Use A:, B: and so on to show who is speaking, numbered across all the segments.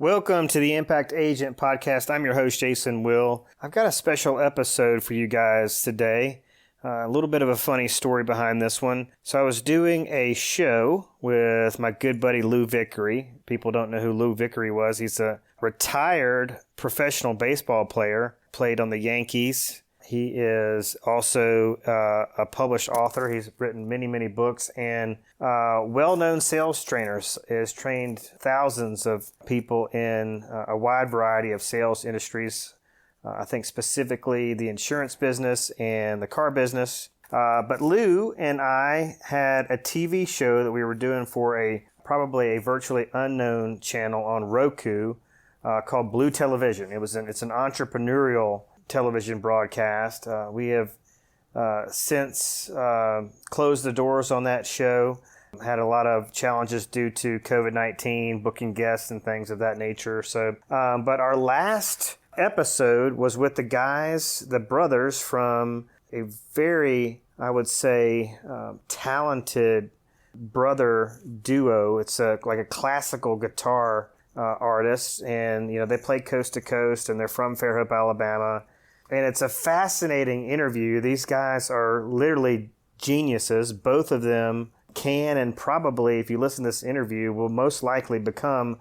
A: Welcome to the Impact Agent Podcast. I'm your host, Jason Will. I've got a special episode for you guys today. A little bit of a funny story behind this one. So I was doing a show with my good buddy Lou Vickery. People don't know who Lou Vickery was. He's a retired professional baseball player, played on the Yankees. He is also a published author. He's written many books and well-known sales trainers. Has trained thousands of people in a wide variety of sales industries. I think specifically the insurance business and the car business. But Lou and I had a TV show that we were doing for probably a virtually unknown channel on Roku called Blue Television. It's an entrepreneurial television broadcast. We have since closed the doors on that show. Had a lot of challenges due to COVID-19, booking guests and things of that nature. So, but our last episode was with the brothers from a very, I would say, talented brother duo. It's like a classical guitar artist, and they play coast to coast, and they're from Fairhope, Alabama. And it's a fascinating interview. These guys are literally geniuses. Both of them can, and probably, if you listen to this interview, will most likely become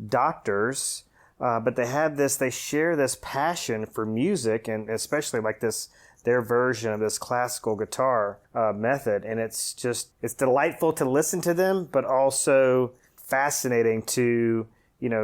A: doctors. But they share this passion for music, and especially like their version of this classical guitar method. And it's delightful to listen to them, but also fascinating to,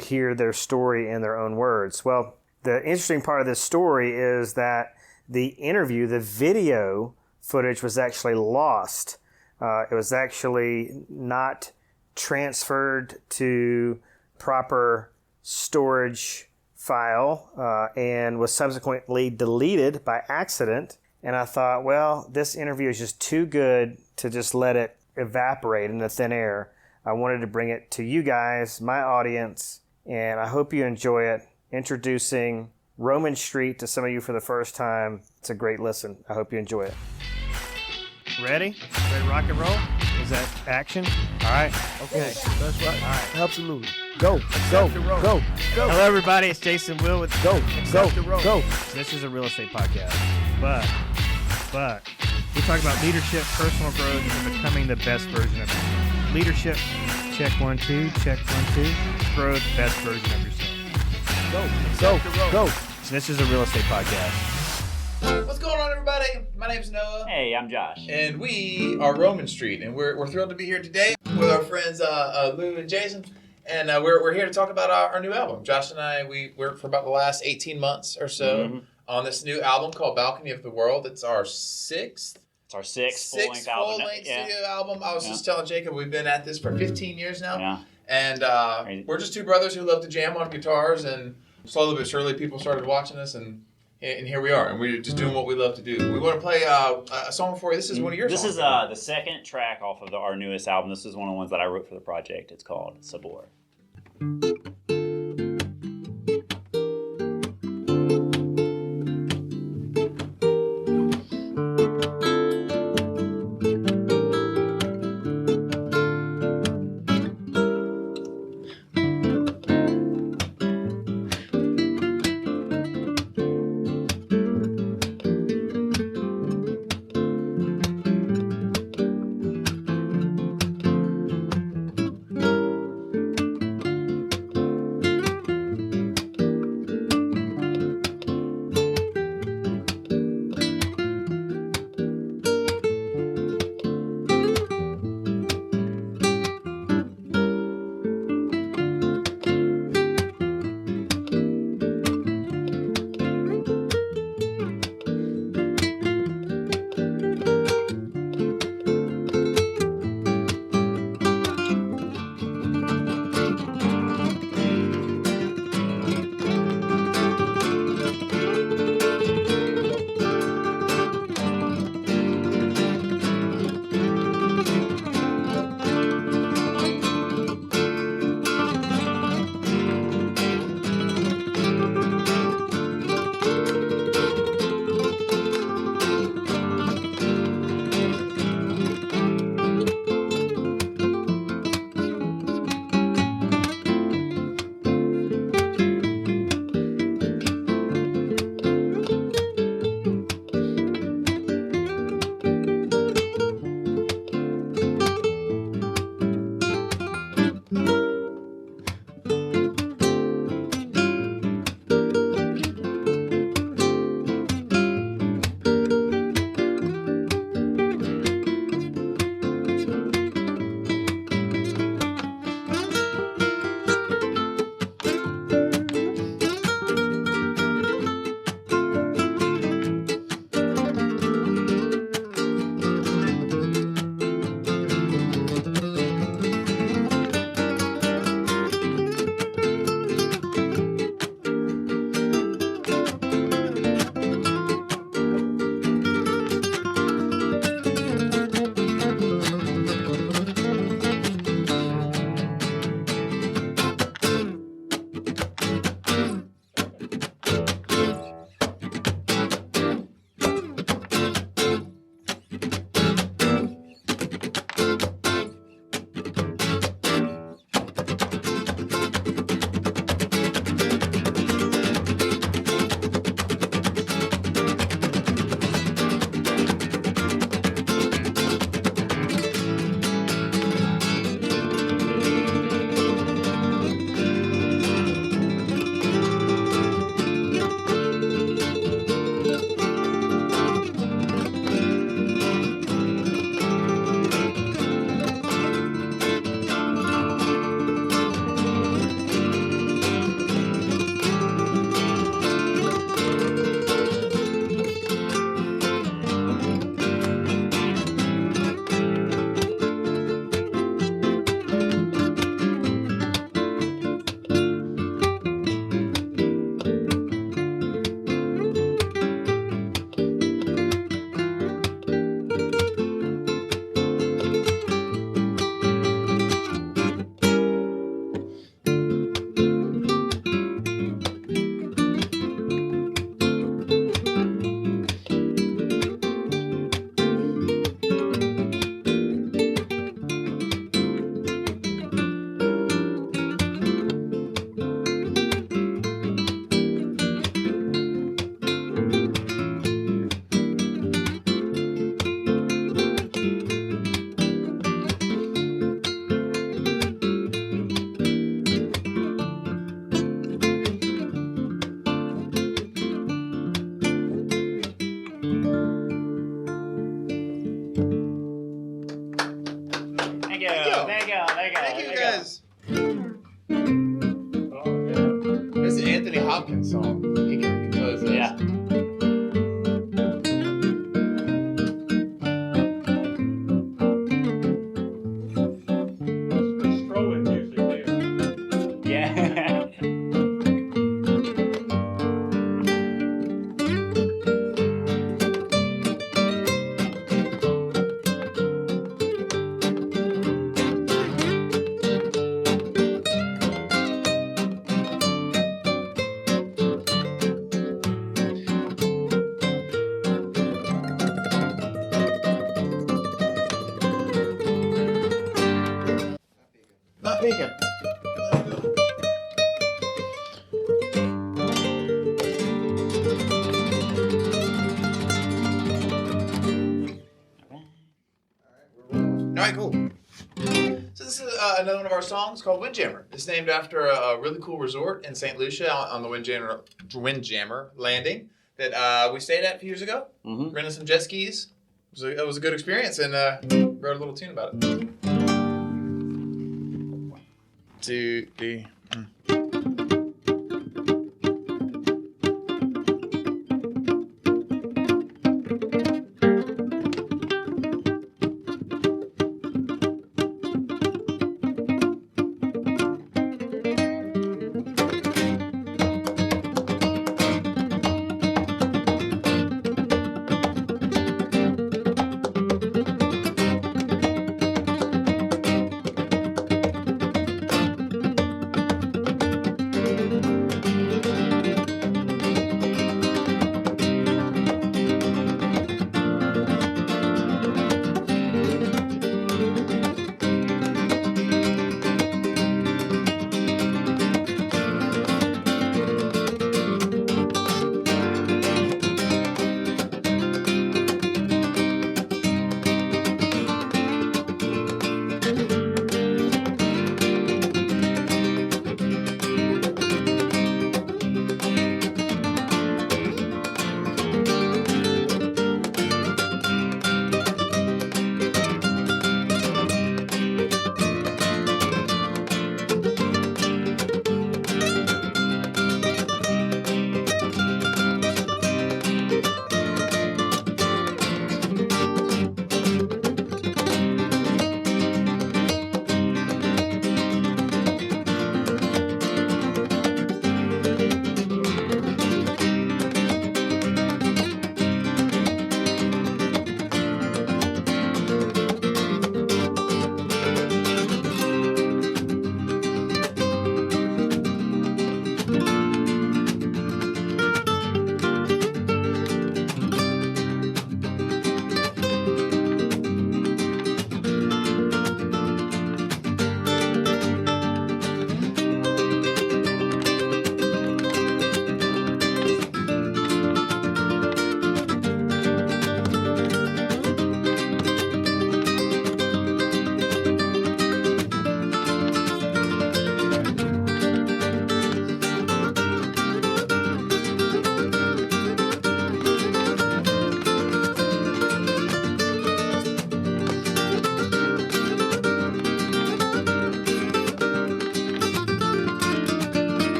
A: hear their story in their own words. Well, the interesting part of this story is that the interview, the video footage was actually lost. It was actually not transferred to proper storage file and was subsequently deleted by accident. And I thought, well, this interview is just too good to just let it evaporate in the thin air. I wanted to bring it to you guys, my audience, and I hope you enjoy it. Introducing Roman Street to some of you for the first time. It's a great listen. I hope you enjoy it. Ready? Ready to rock and roll? Is that action? All right. Okay.
B: That's right.
A: All right.
B: Absolutely. Go. Go.
A: Hello, everybody. It's Jason Will with
B: Go.
A: So this is a real estate podcast. But we talk about leadership, personal growth, and becoming the best version of yourself. Leadership, check 1, 2. Check 1, 2. Growth, best version of yourself. Go. So this is a real estate podcast.
C: What's going on, everybody? My name's Noah.
D: Hey, I'm Josh.
C: And we are Roman Street, and we're thrilled to be here today with our friends Lou and Jason. And we're here to talk about our new album. Josh and I, we worked for about the last 18 months or so on this new album called Balcony of the World. It's our sixth.
D: It's our sixth full-length album.
C: Full-length studio album. I was just telling Jacob, we've been at this for 15 years now.
D: Yeah.
C: And we're just two brothers who love to jam on guitars, and slowly but surely people started watching us, and here we are, and we're just doing what we love to do. We want to play a song for you. This is one of your songs.
D: This is the second track off of our newest album. This is one of the ones that I wrote for the project. It's called Sabor.
C: Anthony Hopkins song. He can compose this.
D: Yeah.
E: Strolling music there.
D: Yeah.
C: Not peeking. All right, cool. So this is another one of our songs called Windjammer. It's named after a really cool resort in St. Lucia on the Windjammer Landing that we stayed at a few years ago.
D: Mm-hmm.
C: Rented some jet skis. It was a good experience, and wrote a little tune about it. 1, 2, 3.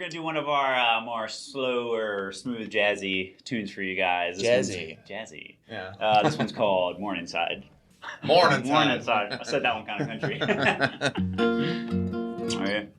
D: gonna do one of our more slower, smooth, jazzy tunes for you guys. Jazzy.
C: Yeah.
D: This one's called Morningside.
C: Morningside.
D: I said that one kind of country. All right.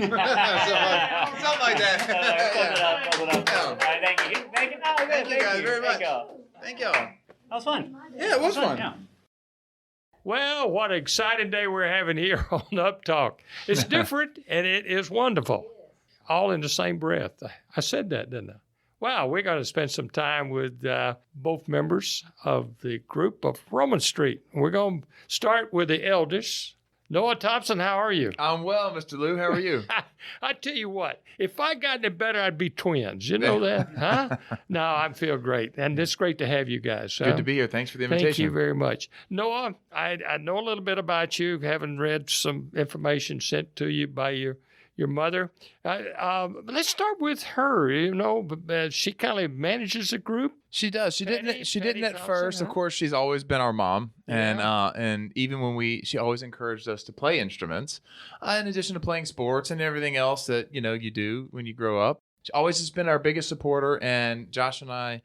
C: Something like that.
D: Close it up.
C: Yeah.
D: All right, thank you.
C: Thank you guys very much.
D: Thank y'all. That was fun.
C: Yeah, it was fun.
D: Yeah.
E: Well, what an exciting day we're having here on Uptalk. It's different and it is wonderful. All in the same breath. I said that, didn't I? Well, we're going to spend some time with both members of the group of Roman Street. We're going to start with the eldest. Noah Thompson, how are you?
C: I'm well, Mr. Lou. How are you?
E: I tell you what, if I got any better, I'd be twins. You know that, huh? No, I feel great, and it's great to have you guys.
C: Good to be here. Thanks for the invitation.
E: Thank you very much. Noah, I know a little bit about you, having read some information sent to you by your mother. Let's start with her. You know, she kind of manages a group.
C: She does. She didn't at
E: Thompson,
C: first.
E: huh?
C: Of course, she's always been our mom,
E: Yeah.
C: and even when she always encouraged us to play instruments, in addition to playing sports and everything else that you do when you grow up. She always has been our biggest supporter. And Josh and I,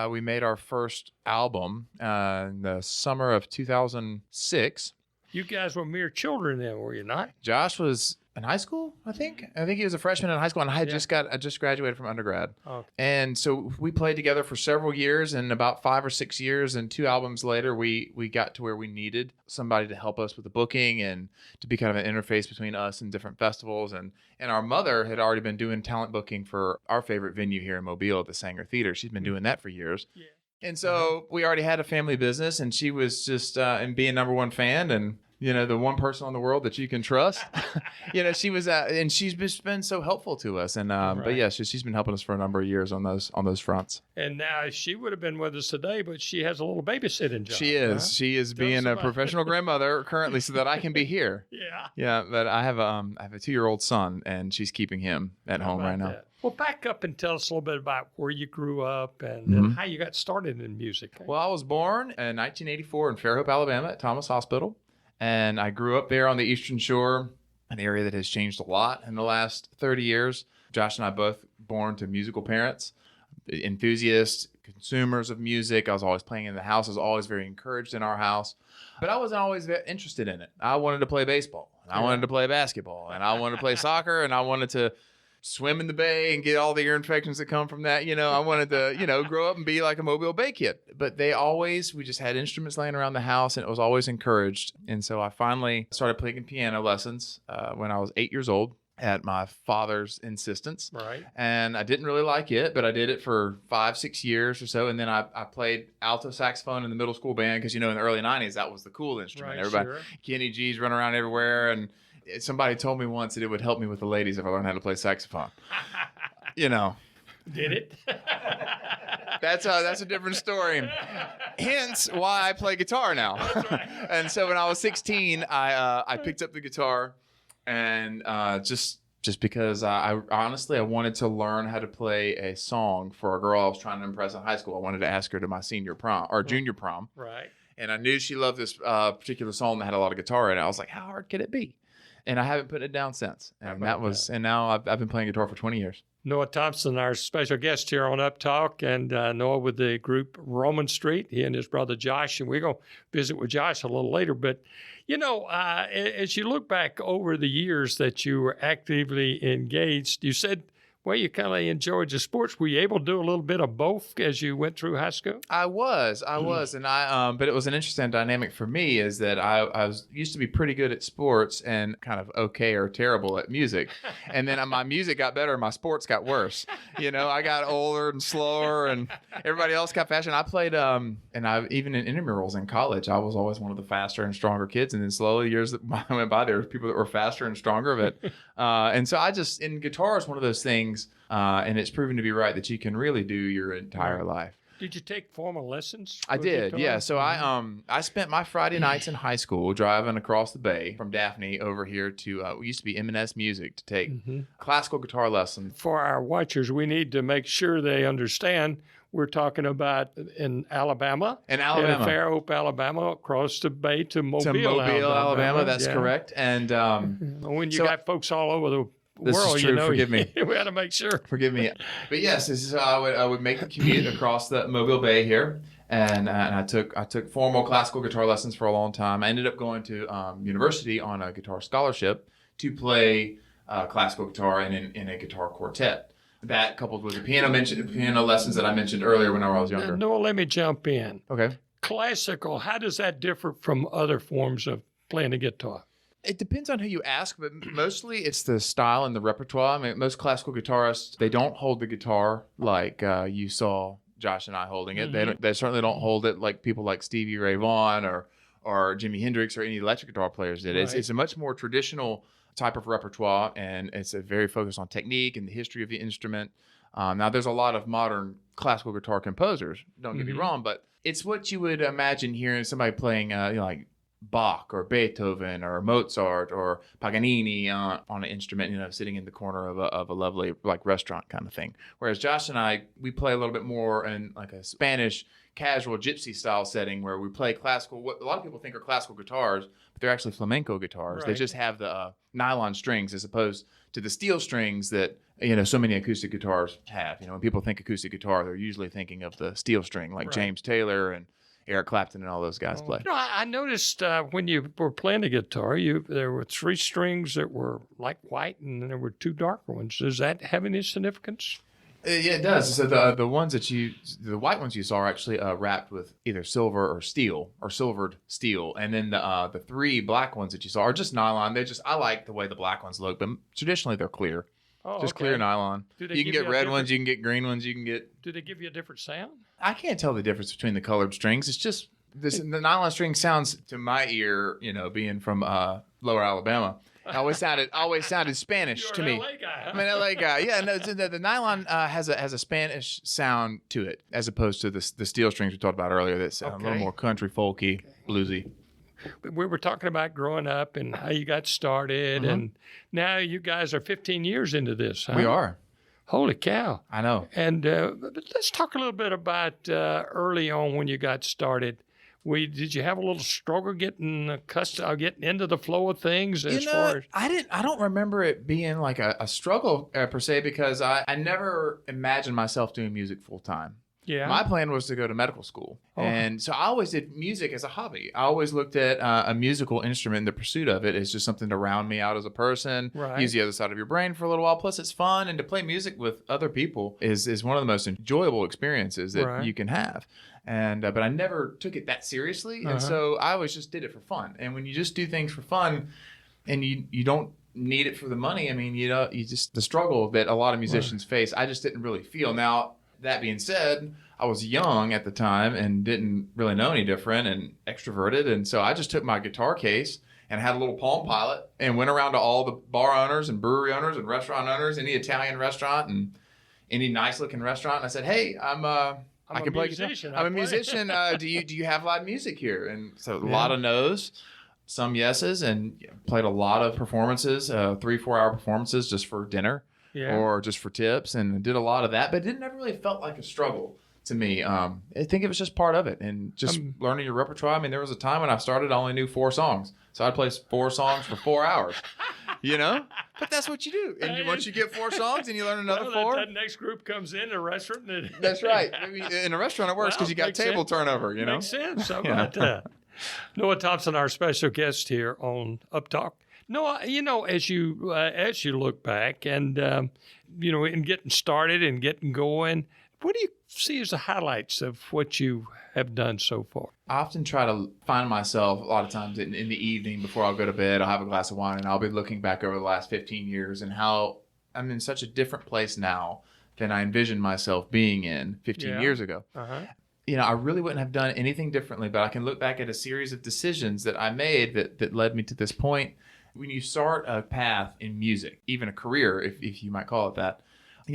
C: we made our first album in the summer of 2006.
E: You guys were mere children then, were you not?
C: Josh was in high school, I think. I think he was a freshman in high school, and I just graduated from undergrad.
E: Okay.
C: And so we played together for several years, and about 5 or 6 years and 2 albums later, we got to where we needed somebody to help us with the booking and to be kind of an interface between us and different festivals. And our mother had already been doing talent booking for our favorite venue here in Mobile at the Sanger Theater. She's been doing that for years. Yeah. And so we already had a family business, and she was just and being number one fan and the one person in the world that you can trust. She was and she's been so helpful to us. And but yeah, she's been helping us for a number of years on those fronts.
E: And now she would have been with us today, but she has a little babysitting job.
C: She is.
E: Huh?
C: She is being a professional grandmother currently, so that I can be here.
E: Yeah.
C: Yeah, but I have a 2-year-old son, and she's keeping him at home right now.
E: Well, back up and tell us a little bit about where you grew up and how you got started in music.
C: Well, I was born in 1984 in Fairhope, Alabama, at Thomas Hospital. And I grew up there on the Eastern Shore, an area that has changed a lot in the last 30 years. Josh and I both born to musical parents, enthusiasts, consumers of music. I was always playing in the house. I was always very encouraged in our house. But I wasn't always interested in it. I wanted to play baseball, and I wanted to play basketball, and I wanted to play soccer, and I wanted to swim in the bay and get all the ear infections that come from that. I wanted to, grow up and be like a Mobile Bay kid. But we just had instruments laying around the house, and it was always encouraged. And so I finally started playing piano lessons when I was 8 years old at my father's insistence.
E: Right.
C: And I didn't really like it, but I did it for 5-6 years or so. And then I played alto saxophone in the middle school band because, in the early 90s, that was the cool instrument.
E: Right,
C: Everybody,
E: sure. Kenny
C: Kenny G's running around everywhere. And somebody told me once that it would help me with the ladies if I learned how to play saxophone.
E: Did it?
C: That's a different story. Hence why I play guitar now.
E: That's right.
C: And so when I was 16, I picked up the guitar, and just because I honestly wanted to learn how to play a song for a girl I was trying to impress in high school. I wanted to ask her to my senior prom or junior prom.
E: Right.
C: And I knew she loved this particular song that had a lot of guitar in it. I was like, how hard could it be? And I haven't put it down since. And now I've been playing guitar for 20 years.
E: Noah Thompson, our special guest here on Uptalk, and Noah with the group Roman Street, he and his brother Josh, and we're going to visit with Josh a little later. But, as you look back over the years that you were actively engaged, you said, well, you kind of enjoyed the sports. Were you able to do a little bit of both as you went through high school?
C: I was, and but it was an interesting dynamic for me is that I used to be pretty good at sports and kind of okay or terrible at music, and then my music got better, and my sports got worse. I got older and slower, and everybody else got faster. And I played, and I even in intramurals in college, I was always one of the faster and stronger kids. And then slowly years that went by, there were people that were faster and stronger. But and so in guitar is one of those things. And it's proven to be right that you can really do your entire life.
E: Did you take formal lessons?
C: I did,
E: guitar?
C: yeah. So I spent my Friday nights in high school driving across the bay from Daphne over here to we used to be M&S Music to take classical guitar lessons.
E: For our watchers, we need to make sure they understand we're talking about in Alabama.
C: In
E: Fairhope, Alabama, across the bay to Mobile,
C: Alabama. That's correct. And
E: when you got folks all over the
C: this
E: world,
C: is true. Forgive me.
E: We had to make sure.
C: Forgive me. But yes, this is how I would make the commute across the Mobile Bay here, and I took formal classical guitar lessons for a long time. I ended up going to university on a guitar scholarship to play classical guitar in a guitar quartet. That coupled with the piano lessons that I mentioned earlier when I was younger.
E: Noah, let me jump in.
C: Okay.
E: Classical, how does that differ from other forms of playing the guitar?
C: It depends on who you ask, but mostly it's the style and the repertoire. I mean, most classical guitarists, they don't hold the guitar like you saw Josh and I holding it. They certainly don't hold it like people like Stevie Ray Vaughan or Jimi Hendrix or any electric guitar players did.
E: Right.
C: It's a much more traditional type of repertoire, and it's a very focused on technique and the history of the instrument. Now, there's a lot of modern classical guitar composers, don't get me wrong, but it's what you would imagine hearing somebody playing like Bach or Beethoven or Mozart or Paganini on an instrument, sitting in the corner of a lovely like restaurant kind of thing. Whereas Josh and I, we play a little bit more in like a Spanish casual gypsy style setting where we play classical, what a lot of people think are classical guitars, but they're actually flamenco guitars.
E: Right.
C: They just have the nylon strings as opposed to the steel strings that so many acoustic guitars have. When people think acoustic guitar, they're usually thinking of the steel string like
E: Right.
C: James Taylor and Eric Clapton and all those guys play.
E: I noticed when you were playing the guitar, there were 3 strings that were like white, and then there were 2 darker ones. Does that have any significance?
C: Yeah, it does. So the ones the white ones you saw are actually wrapped with either silver or steel or silvered steel, and then the 3 black ones that you saw are just nylon. I like the way the black ones look, but traditionally they're clear, just clear nylon.
E: Do they
C: You can
E: give
C: get
E: you a
C: red
E: different-
C: ones, you can get green ones, you can get.
E: Do they give you a different sound?
C: I can't tell the difference between the colored strings. It's just the nylon string sounds to my ear, being from Lower Alabama. It always sounded Spanish to me.
E: LA guy, huh?
C: I'm an LA guy. Yeah, no, the nylon has a Spanish sound to it as opposed to the steel strings we talked about earlier that sound a little more country folky, bluesy.
E: We were talking about growing up and how you got started, and now you guys are 15 years into this, huh?
C: We are.
E: Holy cow.
C: I know.
E: And but let's talk a little bit about early on when you got started. Did you have a little struggle getting accustomed, getting into the flow of things far as?
C: I don't remember it being like a struggle per se because I never imagined myself doing music full time.
E: Yeah.
C: My plan was to go to medical school. And so I always did music as a hobby. I always looked at a musical instrument and the pursuit of it as just something to round me out as a person,
E: Right.
C: use the other side of your brain for a little while. Plus, it's fun. And to play music with other people is one of the most enjoyable experiences that
E: Right.
C: you can have. And but I never took it that seriously. And so I always just did it for fun. And when you just do things for fun and you don't need it for the money, I mean, you just the struggle that a lot of musicians face, I just didn't really feel. Now, that being said, I was young at the time and didn't really know any different and extroverted. And so I just took my guitar case and had a little Palm Pilot and went around to all the bar owners and brewery owners and restaurant owners, any Italian restaurant and any nice looking restaurant. And I said, hey, I can play guitar. I'm a musician. Do you have live music here? And so a lot of no's, some yeses, and played a lot of performances, 3-4 hour performances just for dinner.
E: Yeah.
C: Or just for tips, and did a lot of that, but it never really felt like a struggle to me. I think it was just part of it, and just learning your repertoire. I mean, there was a time when I started, I only knew 4 songs, so I'd play 4 songs for 4 hours, But that's what you do, and once you get 4 songs, and you learn another 4.
E: That next group comes in a restaurant.
C: That's right. I mean, in a restaurant, it works because you got
E: makes
C: table
E: sense.
C: turnover.
E: Makes sense. How about that? Noah Thompson, our special guest here on Uptalk. No, as you look back and in getting started and getting going, what do you see as the highlights of what you have done so far?
C: I often try to find myself a lot of times in the evening before I'll go to bed. I'll have a glass of wine and I'll be looking back over the last 15 years and how I'm in such a different place now than I envisioned myself being in 15 years ago. I really wouldn't have done anything differently, but I can look back at a series of decisions that I made that led me to this point. When you start a path in music, even a career, if you might call it that,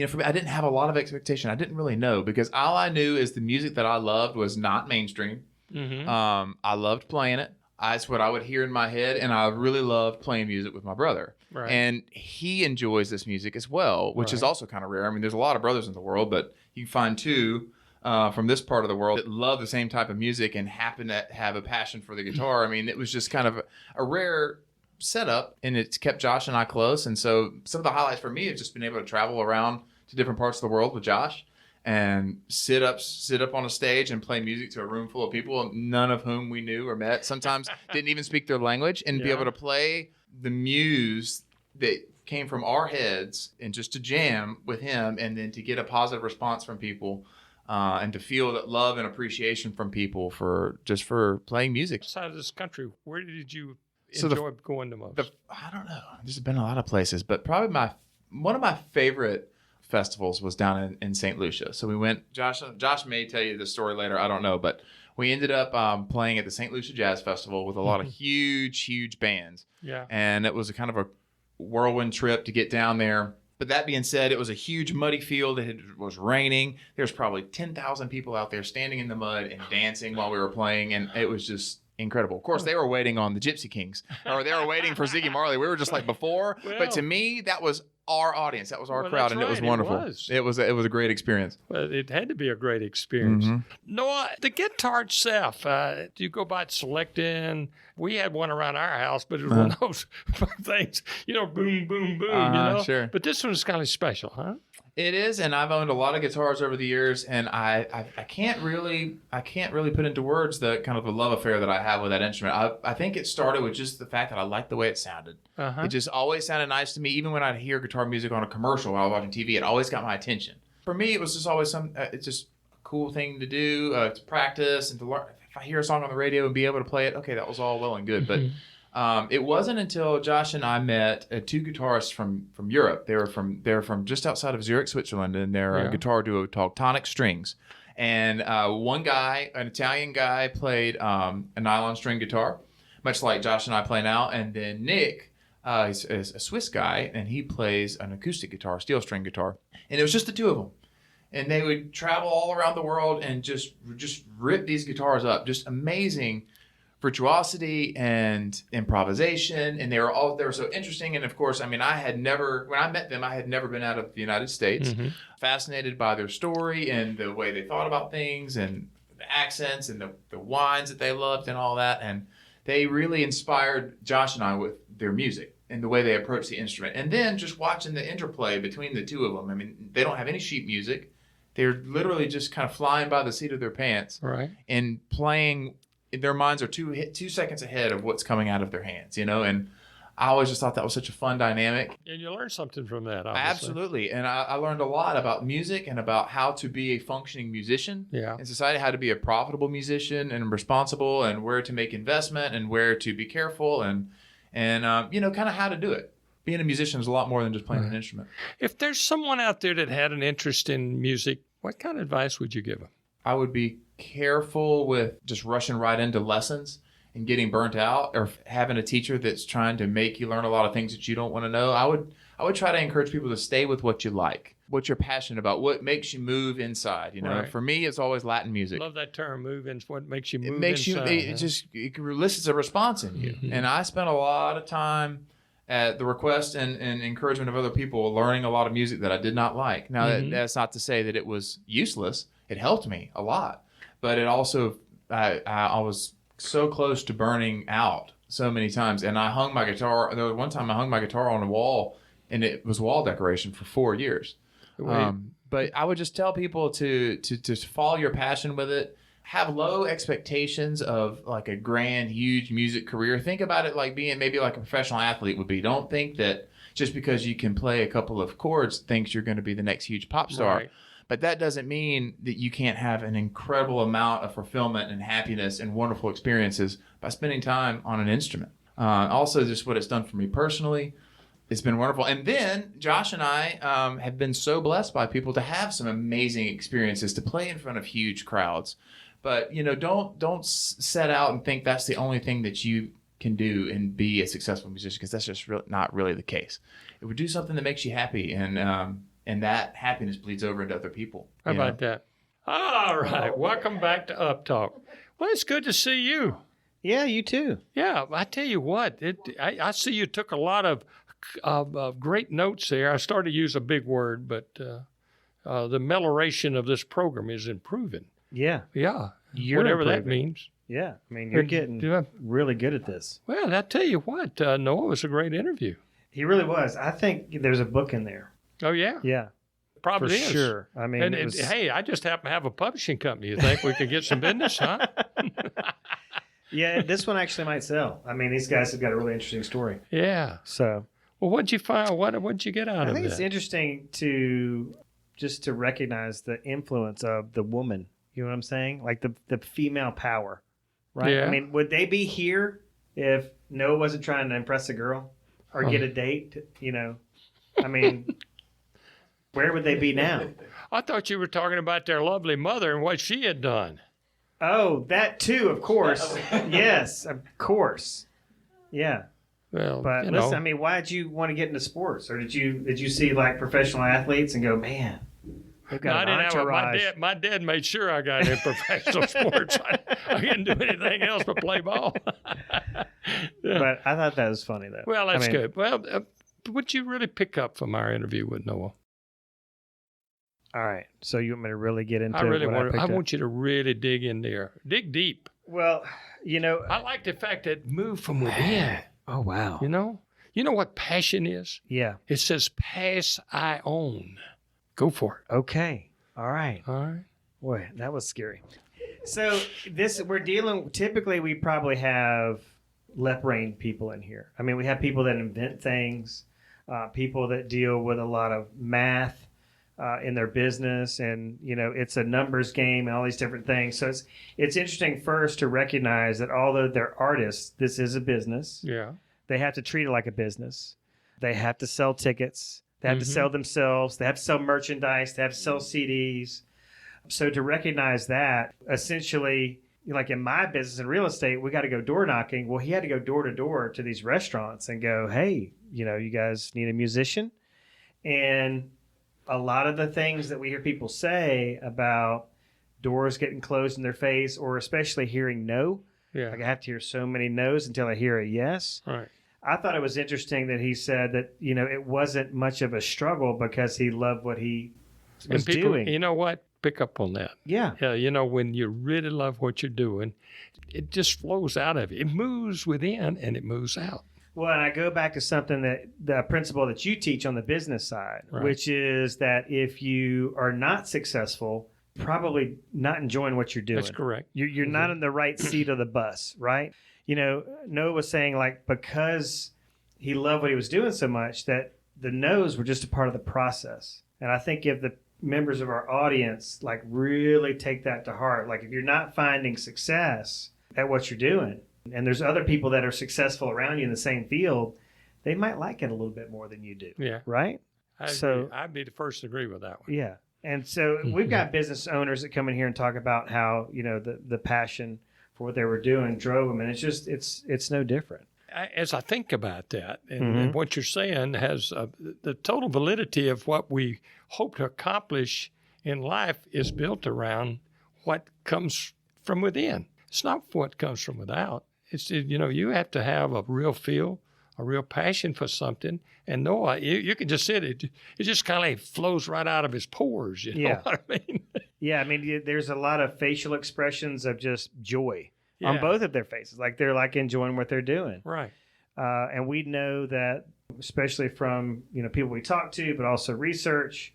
C: for me, I didn't have a lot of expectation. I didn't really know because all I knew is the music that I loved was not mainstream. I loved playing it. That's what I would hear in my head, and I really loved playing music with my brother.
E: Right.
C: And he enjoys this music as well, which is also kind of rare. I mean, there's a lot of brothers in the world, but you can find 2 from this part of the world that love the same type of music and happen to have a passion for the guitar. I mean, it was just kind of a rare setup, and it's kept Josh and I close. And so some of the highlights for me have just been able to travel around to different parts of the world with Josh and sit up on a stage and play music to a room full of people, none of whom we knew or met, sometimes didn't even speak their language, and be able to play the muse that came from our heads and just to jam with him, and then to get a positive response from people and to feel that love and appreciation from people for playing music.
E: Outside of this country, where did you enjoy going the most?
C: I don't know. There's been a lot of places, but probably one of my favorite festivals was down in St. Lucia. So we went. Josh may tell you the story later. I don't know, but we ended up playing at the St. Lucia Jazz Festival with a lot of huge bands.
E: Yeah.
C: And it was a kind of a whirlwind trip to get down there. But that being said, it was a huge muddy field. It was raining. There's probably 10,000 people out there standing in the mud and dancing while we were playing, and it was just incredible. Of course, they were waiting on the Gypsy Kings, or they were waiting for Ziggy Marley. We were just like before. But to me, that was our audience. That was our crowd, and it was wonderful. It was a great experience.
E: Well, it had to be a great experience. Noah, the guitar itself, do you go by selecting? We had one around our house, but it was one of those things, boom, boom, boom,
C: Sure.
E: But this one's kind of special, huh?
C: It is, and I've owned a lot of guitars over the years, and I can't really put into words the kind of a love affair that I have with that instrument. I think it started with just the fact that I liked the way it sounded. It just always sounded nice to me. Even when I'd hear guitar music on a commercial while I was watching TV, it always got my attention. For me, it was just always it's just a cool thing to do, to practice and to learn. If I hear a song on the radio and be able to play it, okay, that was all well and good, but. It wasn't until Josh and I met two guitarists from Europe. They were from just outside of Zurich, Switzerland, and they're a guitar duo called Tonic Strings. And one guy, an Italian guy, played a nylon string guitar, much like Josh and I play now. And then Nick is a Swiss guy, and he plays an acoustic guitar, steel string guitar. And it was just the two of them. And they would travel all around the world and just rip these guitars up. Just amazing virtuosity and improvisation, and they were so interesting. And of course, when I met them, I had never been out of the United States. Fascinated by their story and the way they thought about things and the accents and the wines that they loved and all that. And they really inspired Josh and I with their music and the way they approached the instrument. And then just watching the interplay between the two of them. They don't have any sheet music. They're literally just kind of flying by the seat of their pants,
E: right,
C: and playing. Their minds are 2 seconds ahead of what's coming out of their hands, and I always just thought that was such a fun dynamic.
E: And you learn something from that, obviously.
C: Absolutely. And I learned a lot about music and about how to be a functioning musician in society, how to be a profitable musician and responsible, and where to make investment and where to be careful and kind of how to do it. Being a musician is a lot more than just playing an instrument.
E: If there's someone out there that had an interest in music, what kind of advice would you give them?
C: I would be careful with just rushing right into lessons and getting burnt out, or having a teacher that's trying to make you learn a lot of things that you don't want to know. I would try to encourage people to stay with what you like, what you're passionate about, what makes you move inside. Right. For me, it's always Latin music.
E: Love that term, move in. What makes you move
C: it makes
E: inside?
C: It elicits a response in you. And I spent a lot of time at the request and encouragement of other people learning a lot of music that I did not like. Now, that's not to say that it was useless. It helped me a lot. But it also, I was so close to burning out so many times. And I hung my guitar. There was one time I hung my guitar on a wall, and it was wall decoration for 4 years. But I would just tell people to follow your passion with it. Have low expectations of like a grand, huge music career. Think about it like being maybe like a professional athlete would be. Don't think that just because you can play a couple of chords, thinks you're going to be the next huge pop star.
E: Right.
C: But that doesn't mean that you can't have an incredible amount of fulfillment and happiness and wonderful experiences by spending time on an instrument. Also, just what it's done for me personally, it's been wonderful. And then Josh and I have been so blessed by people to have some amazing experiences, to play in front of huge crowds. But don't set out and think that's the only thing that you can do and be a successful musician, because that's just not really the case. It would do something that makes you happy, and that happiness bleeds over into other people.
E: How about that? All right. Welcome back to Uptalk. Well, it's good to see you.
A: Yeah, you too.
E: Yeah, I tell you what, I see you took a lot of great notes there. I started to use a big word, but the melloration of this program is improving.
A: Yeah.
E: Yeah.
A: You're
E: whatever
A: improving.
E: that means.
A: Yeah. You're getting really good at this.
E: Well, I tell you what, Noah, was a great interview.
A: He really was. I think there's a book in there.
E: Oh, yeah?
A: Yeah.
E: Probably
A: for
E: is.
A: Sure.
E: Hey, I just happen to have a publishing company. You think we could get some business, huh?
A: Yeah, this one actually might sell. These guys have got a really interesting story.
E: Yeah.
A: So,
E: well, what'd you find? What'd you get out of it?
A: I think it's interesting to recognize the influence of the woman. You know what I'm saying? Like the female power, right?
E: Yeah.
A: Would they be here if Noah wasn't trying to impress a girl or get a date? I mean, where would they be now?
E: I thought you were talking about their lovely mother and what she had done.
A: Oh, that too, of course. Yes, of course. Yeah.
E: Well,
A: But listen, I mean, why did you want to get into sports? Or did you see like professional athletes and go, man, they've got an entourage.
E: My dad made sure I got into professional sports. I didn't do anything else but play ball.
A: But I thought that was funny, though.
E: Well, that's good. Well, what'd you really pick up from our interview with Noah?
A: All right. So you want me to really get into
E: I want you to really dig in there. Dig deep.
A: Well,
E: I like the fact that it moved from within.
A: Oh, wow.
E: You know what passion is?
A: Yeah.
E: It says, pass I own. Go for it.
A: Okay. All right. Boy, that was scary. So typically we probably have left-brain people in here. I mean, we have people that invent things, people that deal with a lot of math in their business, and it's a numbers game and all these different things. So it's interesting first to recognize that although they're artists, this is a business.
E: Yeah.
A: They have to treat it like a business. They have to sell tickets. They have to sell themselves. They have to sell merchandise. They have to sell CDs. So to recognize that, essentially, like in my business in real estate, we got to go door knocking. Well, he had to go door to door to these restaurants and go, hey, you guys need a musician? And a lot of the things that we hear people say about doors getting closed in their face, or especially hearing no.
E: Yeah.
A: Like I have to hear so many no's until I hear a yes.
E: Right.
A: I thought it was interesting that he said that, it wasn't much of a struggle because he loved what he was doing.
E: You know what? Pick up on that.
A: Yeah.
E: When you really love what you're doing, it just flows out of you. It moves within and it moves out.
A: Well, and I go back to something the principle that you teach on the business side,
E: Right.
A: which is that if you are not successful, probably not enjoying what you're doing.
E: That's correct.
A: You're not in the right seat of the bus, right? Noah was saying like because he loved what he was doing so much that the no's were just a part of the process. And I think if the members of our audience like really take that to heart, like if you're not finding success at what you're doing, and there's other people that are successful around you in the same field, they might like it a little bit more than you do.
E: Yeah.
A: Right?
E: I'd be the first to agree with that one.
A: Yeah. And so we've got business owners that come in here and talk about how, the passion for what they were doing drove them. And it's just, it's no different.
E: As I think about that, and what you're saying has the total validity of what we hope to accomplish in life is built around what comes from within. It's not what comes from without. It's, you have to have a real feel, a real passion for something. And Noah, you can just sit it just kind of flows right out of his pores. You know what I mean?
A: Yeah. I mean, there's a lot of facial expressions of just joy on both of their faces. Like they're like enjoying what they're doing.
E: Right.
A: And we know that, especially from, people we talk to, but also research,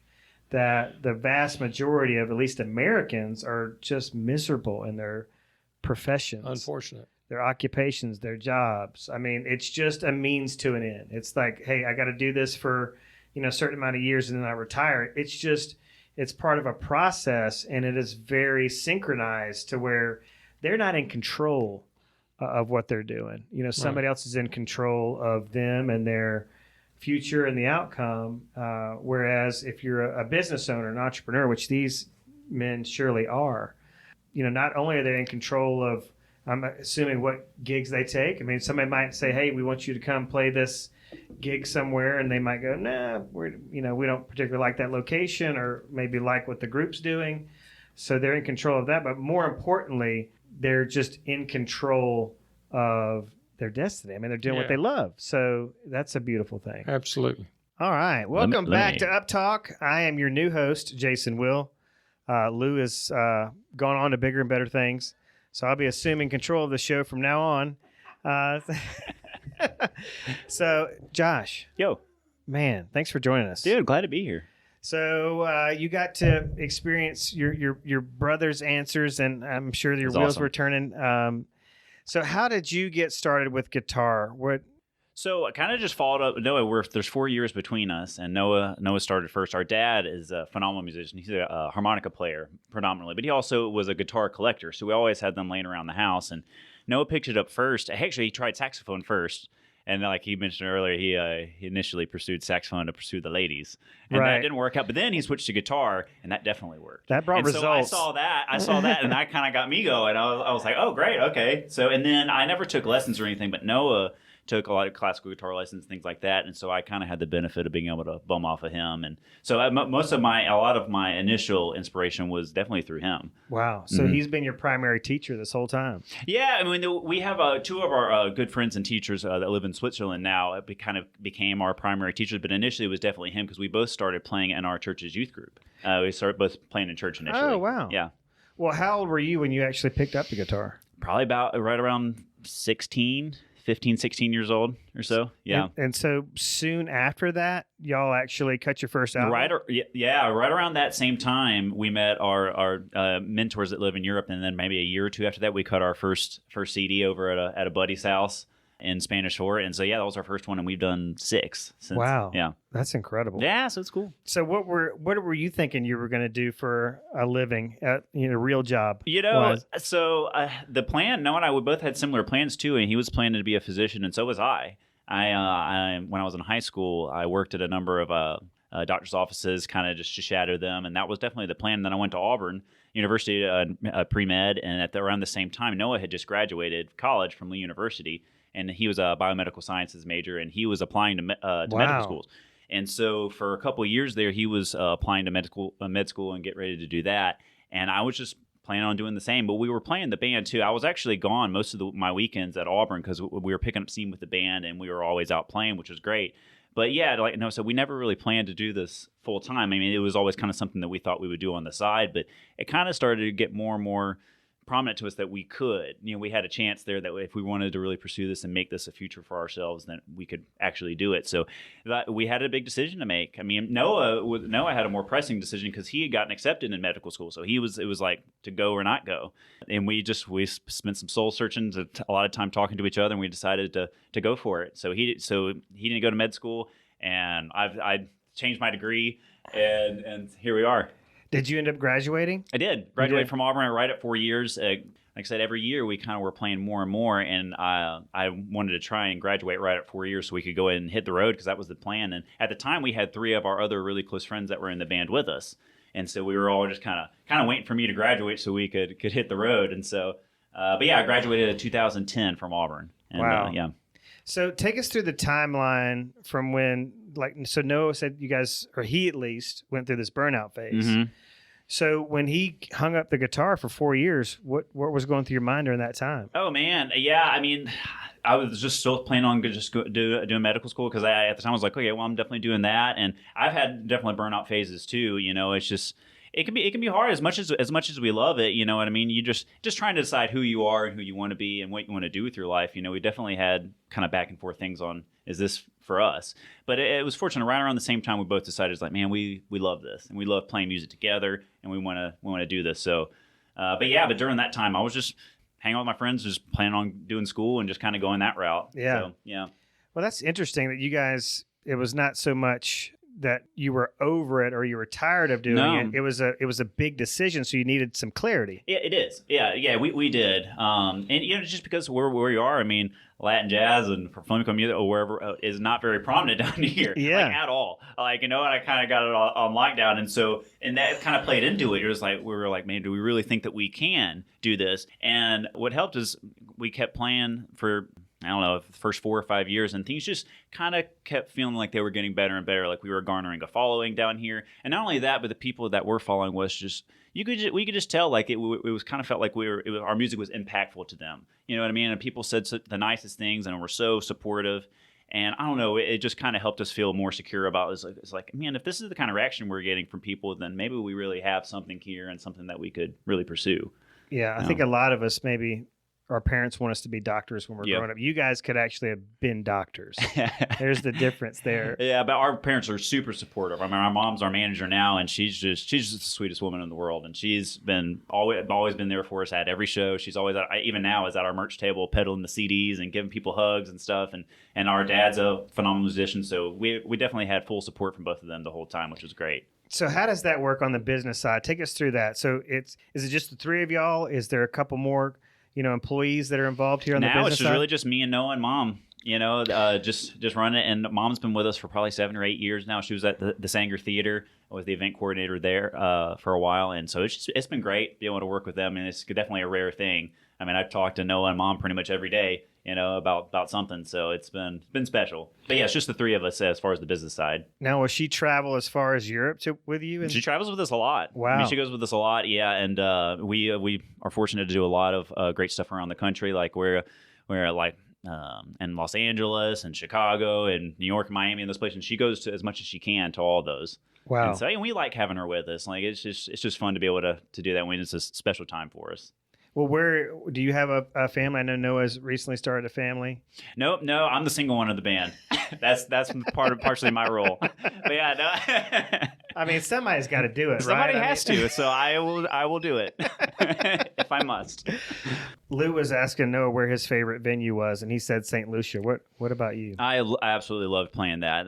A: that the vast majority of at least Americans are just miserable in their professions.
E: Unfortunate.
A: Their occupations, their jobs. I mean, it's just a means to an end. It's like, hey, I got to do this for, a certain amount of years and then I retire. It's part of a process, and it is very synchronized to where they're not in control of what they're doing. Somebody else is in control of them and their future and the outcome. Whereas if you're a business owner, an entrepreneur, which these men surely are, not only are they in control of, I'm assuming, what gigs they take. I mean, somebody might say, hey, we want you to come play this gig somewhere, and they might go, nah, we don't particularly like that location, or maybe like what the group's doing. So they're in control of that. But more importantly, they're just in control of their destiny. I mean, they're doing what they love. So that's a beautiful thing.
E: Absolutely.
A: All right. Welcome back to Uptalk. I am your new host, Jason Will. Lou has gone on to bigger and better things. So I'll be assuming control of the show from now on. So, Josh.
B: Yo.
A: Man, thanks for joining us.
B: Dude, glad to be here.
A: So you got to experience your brother's answers, and I'm sure your wheels were turning. So how did you get started with guitar?
B: So I kind of just followed up. Noah, there's 4 years between us, and Noah started first. Our dad is a phenomenal musician. He's a harmonica player predominantly, but he also was a guitar collector. So we always had them laying around the house. And Noah picked it up first. Actually, he tried saxophone first. And like he mentioned earlier, he initially pursued saxophone to pursue the ladies, and that didn't work out. But then he switched to guitar, and that definitely worked.
A: That brought results.
B: So I saw that, and that kind of got me going. I was like, oh, great, okay. So, and then I never took lessons or anything, but Noah took a lot of classical guitar lessons, things like that, and so I kind of had the benefit of being able to bum off of him. And so a lot of my initial inspiration was definitely through him.
A: Wow. So he's been your primary teacher this whole time.
B: Yeah, I mean, we have two of our good friends and teachers that live in Switzerland now. It kind of became our primary teachers, but initially it was definitely him because we both started playing in our church's youth group. We started both playing in church initially.
A: Oh, wow.
B: Yeah.
A: Well, how old were you when you actually picked up the guitar?
B: Probably about right around 15, 16 years old or so. Yeah.
A: And so soon after that, y'all actually cut your first album?
B: Right around that same time, we met our mentors that live in Europe. And then maybe a year or two after that, we cut our first CD over at a buddy's house in Spanish Fort. And so, yeah, that was our first one. And we've done 6 since.
A: Wow.
B: Yeah.
A: That's incredible.
B: Yeah, so it's cool.
A: So what were you thinking you were going to do for a living, real job?
B: So the plan, Noah and I, we both had similar plans too, and he was planning to be a physician, and so was I. I when I was in high school, I worked at a number of doctor's offices, kind of just to shadow them, and that was definitely the plan. And then I went to Auburn University, pre-med, and around the same time, Noah had just graduated college from Lee University, and he was a biomedical sciences major, and he was applying to medical schools. And so for a couple of years there, he was applying to med school and get ready to do that. And I was just planning on doing the same. But we were playing the band too. I was actually gone most of my weekends at Auburn because we were picking up steam with the band, and we were always out playing, which was great. But yeah, so we never really planned to do this full time. I mean, it was always kind of something that we thought we would do on the side, but it kind of started to get more and more prominent to us that we could. We had a chance there that if we wanted to really pursue this and make this a future for ourselves, then we could actually do it. So we had a big decision to make. I mean, Noah had a more pressing decision because he had gotten accepted in medical school. So it was like to go or not go. And we spent some soul searching, a lot of time talking to each other, and we decided to go for it. So he didn't go to med school, and I changed my degree, and here we are.
A: Did you end up graduating?
B: I did. Graduated from Auburn right at 4 years. Like I said, every year we kind of were playing more and more, and I wanted to try and graduate right at 4 years so we could go ahead and hit the road because that was the plan. And at the time, we had 3 of our other really close friends that were in the band with us, and so we were all just kind of waiting for me to graduate so we could hit the road. And so, but yeah, I graduated in 2010 from Auburn. And,
A: wow.
B: Yeah.
A: So take us through the timeline from when, so Noah said you guys, or he at least, went through this burnout phase.
B: Mm-hmm.
A: So when he hung up the guitar for 4 years, what was going through your mind during that time?
B: Oh, man. Yeah, I mean, I was just still planning on doing medical school because at the time I was like, okay, well, I'm definitely doing that. And I've had definitely burnout phases too. It's just, it can be hard as much as we love it. You know what I mean? You just trying to decide who you are and who you want to be and what you want to do with your life. We definitely had kind of back and forth things on, is this for us? But it was fortunate. Right around the same time, we both decided, it's like, man, we love this and we love playing music together and we want to do this. So, but during that time, I was just hanging out with my friends, just planning on doing school and just kind of going that route.
A: Yeah.
B: So, yeah.
A: Well, that's interesting that you guys, it was not so much that you were over it or you were tired of doing it. It was a big decision, so you needed some clarity.
B: Yeah, it is. Yeah, we did. And just because where you are, I mean, Latin jazz and flamenco music or wherever is not very prominent down here, at all. And I kind of got it on lockdown, and that kind of played into it. It was like we were like, man, do we really think that we can do this? And what helped is we kept playing for, I don't know, the first 4 or 5 years, and things just kind of kept feeling like they were getting better and better. Like we were garnering a following down here, and not only that, but the people that were following was just we could just tell like it was kind of felt like our music was impactful to them. You know what I mean? And people said the nicest things and were so supportive. And I don't know, it just kind of helped us feel more secure about it. It's like, man, if this is the kind of reaction we're getting from people, then maybe we really have something here and something that we could really pursue.
A: Yeah, I think a lot of us maybe. Our parents want us to be doctors when we're growing up. You guys could actually have been doctors. There's the difference there.
B: Yeah, but our parents are super supportive. I mean, our mom's our manager now, and she's just the sweetest woman in the world. And she's been always been there for us at every show. She's always even now is at our merch table peddling the CDs and giving people hugs and stuff. And our dad's a phenomenal musician, so we definitely had full support from both of them the whole time, which was great.
A: So how does that work on the business side? Take us through that. So is it just the 3 of y'all? Is there a couple more employees that are involved here on the
B: Now
A: business
B: it's just
A: side?
B: really just me and Noah and Mom. Just running it. And Mom's been with us for probably 7 or 8 years now. She was at the Sanger Theater. I was the event coordinator there for a while, and so it's been great being able to work with them. And it's definitely a rare thing. I mean, I've talked to Noah and Mom pretty much every day, about something. So it's been special. But yeah, it's just the three of us as far as the business side.
A: Now, will she travel as far as Europe with you?
B: She travels with us a lot.
A: Wow.
B: I mean, she goes with us a lot. Yeah, and we are fortunate to do a lot of great stuff around the country. Like we're like in Los Angeles and Chicago and New York, Miami, and those places. And she goes to as much as she can to all those.
A: Wow.
B: And so we like having her with us. Like it's just fun to be able to do that when it's a special time for us.
A: Well, where do you have a family? I know Noah's recently started a family.
B: No, I'm the single one of the band. That's partially my role. But yeah, no.
A: I mean, somebody's got to do it,
B: Somebody
A: right?
B: has to, so I will do it if I must.
A: Lou was asking Noah where his favorite venue was, and he said St. Lucia. What about you?
B: I absolutely love playing that.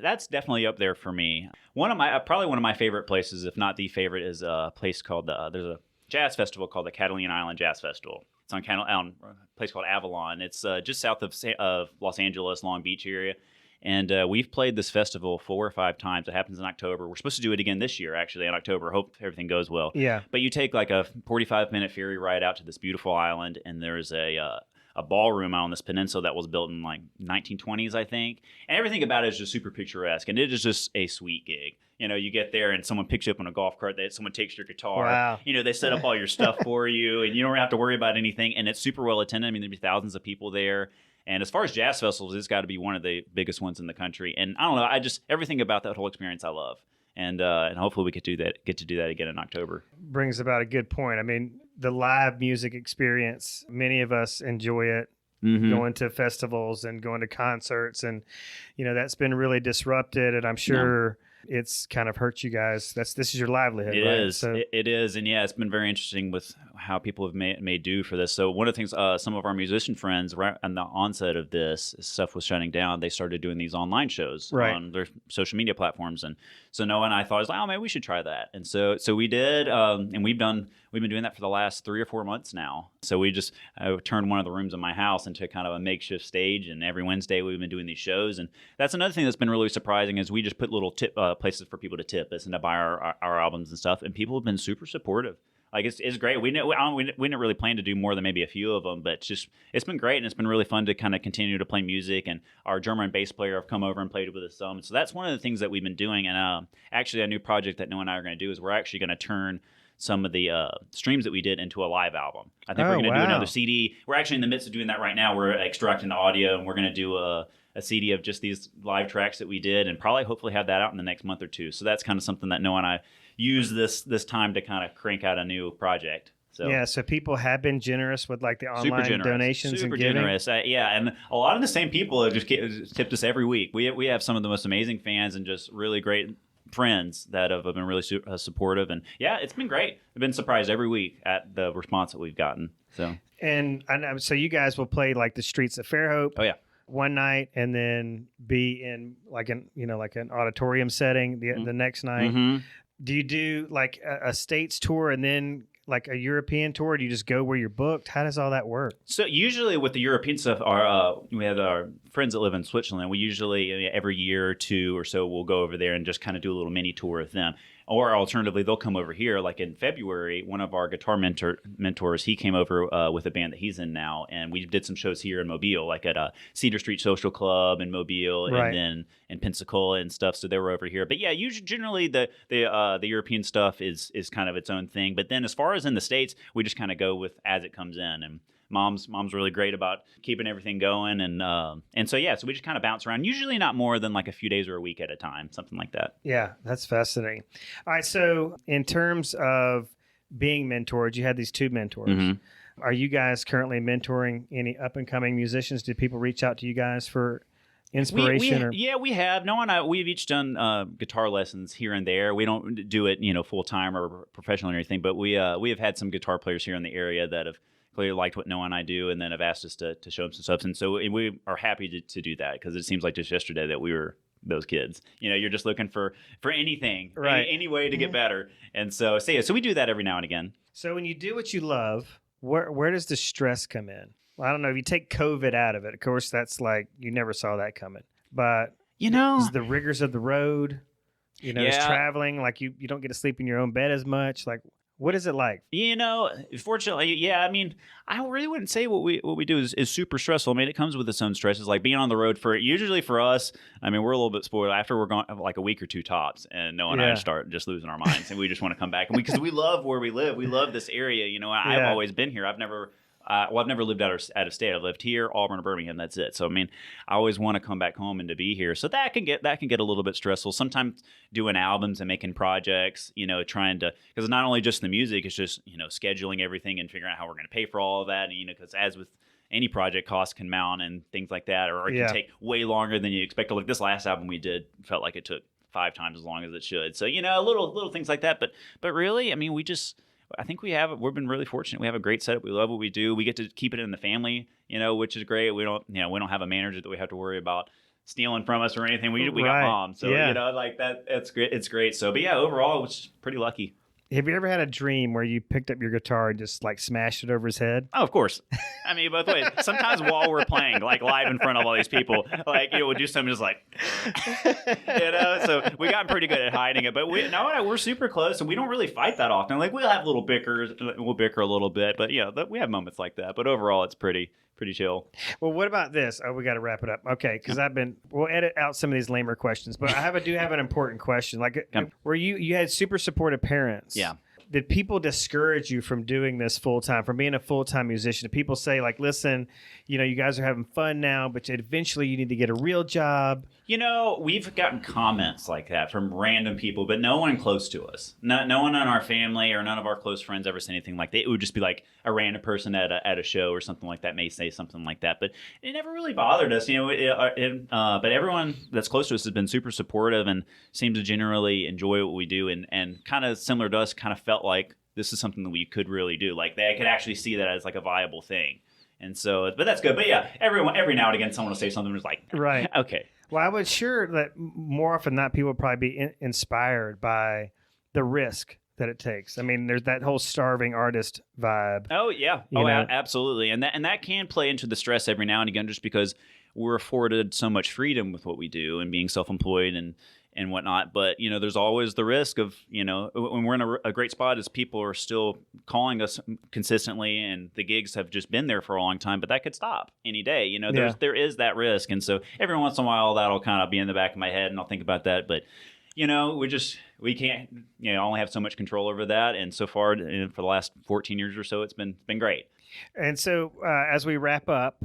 B: That's definitely up there for me. Probably one of my favorite places, if not the favorite, is a place called there's a jazz festival called the Catalina Island Jazz Festival. It's on a place called Avalon. It's just south of Los Angeles, Long Beach area. And we've played this festival 4 or 5 times. It happens in October. We're supposed to do it again this year, actually, in October. Hope everything goes well.
A: Yeah.
B: But you take like a 45-minute ferry ride out to this beautiful island, and there's a ballroom out on this peninsula that was built in like 1920s, I think. And everything about it is just super picturesque, and it is just a sweet gig. You get there and someone picks you up on a golf cart. Someone takes your guitar.
A: Wow.
B: They set up all your stuff for you, and you don't have to worry about anything. And it's super well attended. I mean, there'd be thousands of people there. And as far as jazz festivals, it's got to be one of the biggest ones in the country. And I don't know, everything about that whole experience I love. And hopefully we get to do that again in October.
A: Brings about a good point. I mean, the live music experience, many of us enjoy it.
B: Mm-hmm.
A: Going to festivals and going to concerts, and that's been really disrupted, and I'm sure it's kind of hurt you guys. This is your livelihood.
B: It
A: right?
B: is.
A: So,
B: It is, and yeah, it's been very interesting with how people have made do for this. So one of the things, some of our musician friends, right on the onset of this stuff was shutting down, they started doing these online shows on their social media platforms, and so Noah and I thought, oh man, we should try that, and so we did, and we've been doing that for the last 3 or 4 months now. So we just turned one of the rooms in my house into kind of a makeshift stage, and every Wednesday we've been doing these shows. And that's another thing that's been really surprising is we just put little tip places for people to tip us and to buy our albums and stuff, and people have been super supportive. Like it's great. We didn't really plan to do more than maybe a few of them, but it's been great, and it's been really fun to kind of continue to play music. And our drummer and bass player have come over and played with us some. So that's one of the things that we've been doing. And actually, a new project that Noah and I are going to do is we're actually going to turn some of the streams that we did into a live album. I think we're going to do another CD. We're actually in the midst of doing that right now. We're extracting the audio, and we're going to do a CD of just these live tracks that we did, and probably hopefully have that out in the next month or two. So that's kind of something that Noah and I use this time to kind of crank out a new project. So
A: people have been generous with like the online donations
B: super
A: and giving.
B: generous. And a lot of the same people have just tipped us every week. We have some of the most amazing fans and just really great friends that have been really supportive, and it's been great. I've been surprised every week at the response that we've gotten. So
A: I know, so you guys will play like the streets of Fairhope.
B: Oh yeah.
A: One night, and then be in like an auditorium setting the next night.
B: Mm-hmm.
A: Do you do like a states tour and then like a European tour? Do you just go where you're booked? How does all that work?
B: So usually with the European stuff, we have our friends that live in Switzerland. We usually every year or two or so we'll go over there and just kind of do a little mini tour with them. Or alternatively, they'll come over here. Like in February, one of our guitar mentors, he came over with a band that he's in now, and we did some shows here in Mobile, like at a Cedar Street Social Club in Mobile, and then in Pensacola and stuff. So they were over here. But yeah, usually generally the European stuff is kind of its own thing. But then as far as in the States, we just kind of go with as it comes in. And Mom's really great about keeping everything going, and so so we just kind of bounce around. Usually not more than like a few days or a week at a time, something like that.
A: Yeah, that's fascinating. All right, so in terms of being mentored, you had these 2 mentors. Mm-hmm. Are you guys currently mentoring any up and coming musicians? Do people reach out to you guys for inspiration?
B: We have. Noah and I, we've each done guitar lessons here and there. We don't do it full time or professional or anything, but we have had some guitar players here in the area that have clearly liked what Noah and I do, and then have asked us to show them some stuff. And so we are happy to do that, because it seems like just yesterday that we were those kids. You're just looking for anything,
A: right?
B: Any way to get better. And so we do that every now and again.
A: So when you do what you love, where does the stress come in? Well, I don't know. If you take COVID out of it, of course, that's like you never saw that coming. But is the rigors of the road, is traveling, like you don't get to sleep in your own bed as much. Like, what is it like?
B: Fortunately, yeah. I mean, I really wouldn't say what we do is super stressful. I mean, it comes with its own stresses. Like being on the road usually for us. I mean, we're a little bit spoiled after we're gone like a week or two tops, and Noah and I start just losing our minds, and we just want to come back. And because we love where we live, we love this area. I've always been here. I've never lived out of state. I've lived here, Auburn, or Birmingham. That's it. So I mean, I always want to come back home and to be here. So that can get a little bit stressful. Sometimes doing albums and making projects, trying to, because it's not only just the music, it's just scheduling everything and figuring out how we're going to pay for all of that. And because as with any project, costs can mount and things like that, or it can take way longer than you expect. Like this last album we did felt like it took 5 times as long as it should. So little things like that. But really, I mean, I think we've been really fortunate. We have a great setup. We love what we do. We get to keep it in the family, which is great. We don't have a manager that we have to worry about stealing from us or anything. We got mom. So, like that, it's great. It's great. So, but yeah, overall, it was pretty lucky.
A: Have you ever had a dream where you picked up your guitar and just like smashed it over his head?
B: Oh, of course. I mean, both ways. Sometimes while we're playing, like live in front of all these people, like, we'll do something just like, so we got pretty good at hiding it. But we're super close and we don't really fight that often. Like we'll have little bickers, we'll bicker a little bit, but we have moments like that. But overall, it's pretty chill.
A: Well, what about this? Oh, we got to wrap it up. Okay, because we'll edit out some of these lamer questions, but I do have an important question. Like, where you had super supportive parents.
B: Yeah.
A: Did people discourage you from doing this full time, from being a full time musician? Did people say, like, listen, you guys are having fun now, but eventually you need to get a real job?
B: We've gotten comments like that from random people, but no one close to us. No one in our family or none of our close friends ever said anything like that. It would just be like a random person at a show or something like that may say something like that. But it never really bothered us, but everyone that's close to us has been super supportive and seems to generally enjoy what we do and kind of similar to us, kind of felt like this is something that we could really do. Like they could actually see that as like a viable thing. And so, but that's good. But yeah, every now and again, someone will say something that's like,
A: right.
B: Okay.
A: Well, I would sure that more often than not, people would probably be inspired by the risk that it takes. I mean, there's that whole starving artist vibe.
B: Oh yeah. Absolutely. And that can play into the stress every now and again, just because we're afforded so much freedom with what we do and being self-employed and whatnot. But, there's always the risk of, when we're in a great spot is people are still calling us consistently and the gigs have just been there for a long time, but that could stop any day. There is that risk. And so every once in a while that'll kind of be in the back of my head and I'll think about that. But, we can't, only have so much control over that. And so far for the last 14 years or so, it's been great.
A: And so as we wrap up,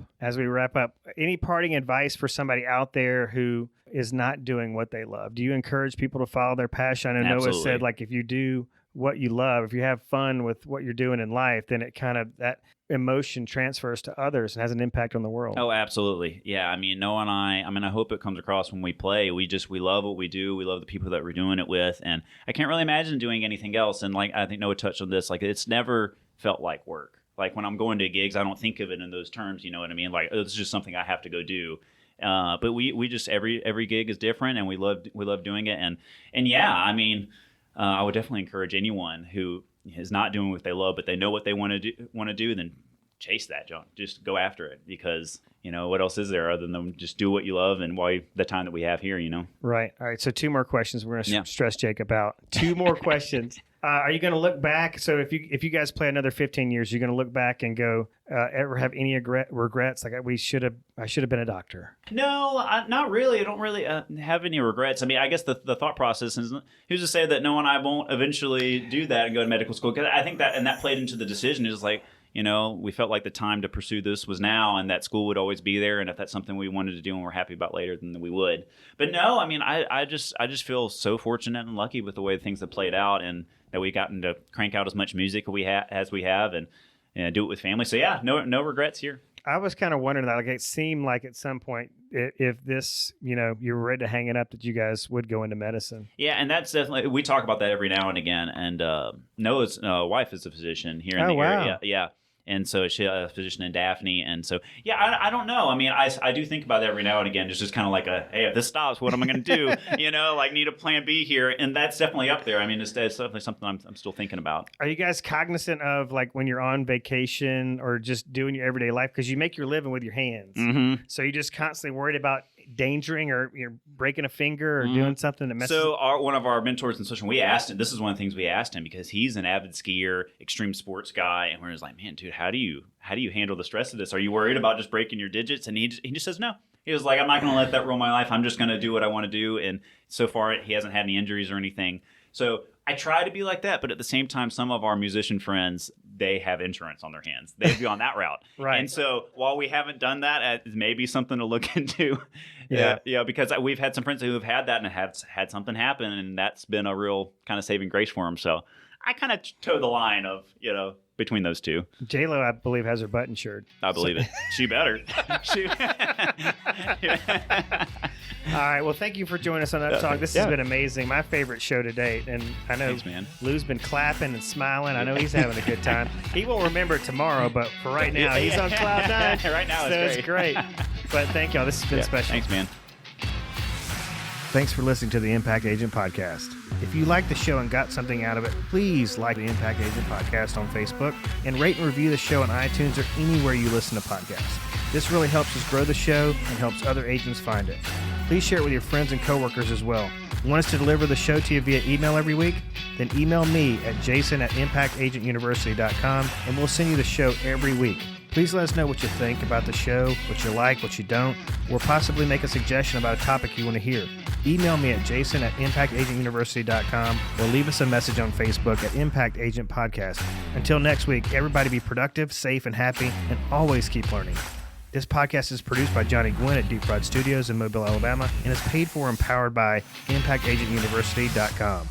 A: any parting advice for somebody out there who is not doing what they love? Do you encourage people to follow their passion? I know Noah said, like, if you do what you love, if you have fun with what you're doing in life, then it kind of, that emotion transfers to others and has an impact on the world.
B: Oh, absolutely. Yeah. I mean, Noah and I hope it comes across when we play. We love what we do. We love the people that we're doing it with. And I can't really imagine doing anything else. And like, I think Noah touched on this, like, it's never felt like work. Like when I'm going to gigs, I don't think of it in those terms. You know what I mean? Like, it's just something I have to go do. But we just, every gig is different and we love doing it. And yeah, I mean, I would definitely encourage anyone who is not doing what they love, but they know what they want to do, then chase that, John. Just go after it, because what else is there other than just do what you love and why the time that we have here,
A: Right. All right. So 2 more questions. We're going to stress Jake about 2 more questions. Are you going to look back? So if you guys play another 15 years, you're going to look back and go, ever have any regrets? Like I should have been a doctor.
B: No, not really. I don't really have any regrets. I mean, I guess the thought process is, who's to say that Noah and I won't eventually do that and go to medical school? Because I think that played into the decision. Is like, we felt like the time to pursue this was now, and that school would always be there. And if that's something we wanted to do and we're happy about later, then we would. But no, I mean, I just feel so fortunate and lucky with the way things have played out, and that we've gotten to crank out as much music as we have and do it with family. So yeah, no regrets here.
A: I was kind of wondering that. Like, it seemed like at some point, if this, you were ready to hang it up, that you guys would go into medicine.
B: Yeah, and that's definitely, we talk about that every now and again. And Noah's wife is a physician here in the area. Yeah. And so she had a position in Daphne. And so, yeah, I don't know. I mean, I do think about that every now and again. It's just kind of like hey, if this stops, what am I going to do? Like need a plan B here. And that's definitely up there. I mean, it's definitely something I'm still thinking about.
A: Are you guys cognizant of like when you're on vacation or just doing your everyday life? Because you make your living with your hands.
B: Mm-hmm.
A: So you're just constantly worried about endangering or you're breaking a finger or doing something that messes
B: So one of our mentors in social, we asked him, this is one of the things we asked him because he's an avid skier, extreme sports guy. And we're just like, man, dude, how do you handle the stress of this? Are you worried about just breaking your digits? And he just says, no. He was like, I'm not going to let that rule my life. I'm just going to do what I want to do. And so far, he hasn't had any injuries or anything. So I try to be like that. But at the same time, some of our musician friends, they have insurance on their hands. They'd be on that route.
A: Right.
B: And so while we haven't done that, it may be something to look into.
A: Yeah.
B: Because we've had some friends who have had that and have had something happen. And that's been a real kind of saving grace for them. So I kind of toe the line of, between those two.
A: J-Lo, I believe, has her butt insured.
B: I believe it. She better.
A: All right. Well, thank you for joining us on Uptalk. This has been amazing. My favorite show to date. And I know
B: Thanks, man.
A: Lou's been clapping and smiling. I know he's having a good time. He won't remember it tomorrow, but for right now, he's on cloud nine.
B: Right now,
A: it's great. But thank y'all. This has been special.
B: Thanks, man.
A: Thanks for listening to the Impact Agent Podcast. If you liked the show and got something out of it, please like the Impact Agent Podcast on Facebook and rate and review the show on iTunes or anywhere you listen to podcasts. This really helps us grow the show and helps other agents find it. Please share it with your friends and coworkers as well. Want us to deliver the show to you via email every week? Then email me at jason@impactagentuniversity.com and we'll send you the show every week. Please let us know what you think about the show, what you like, what you don't, or possibly make a suggestion about a topic you want to hear. Email me at jason@impactagentuniversity.com or leave us a message on Facebook at Impact Agent Podcast. Until next week, everybody be productive, safe, and happy, and always keep learning. This podcast is produced by Johnny Gwynn at Deep Fried Studios in Mobile, Alabama, and is paid for and powered by ImpactAgentUniversity.com.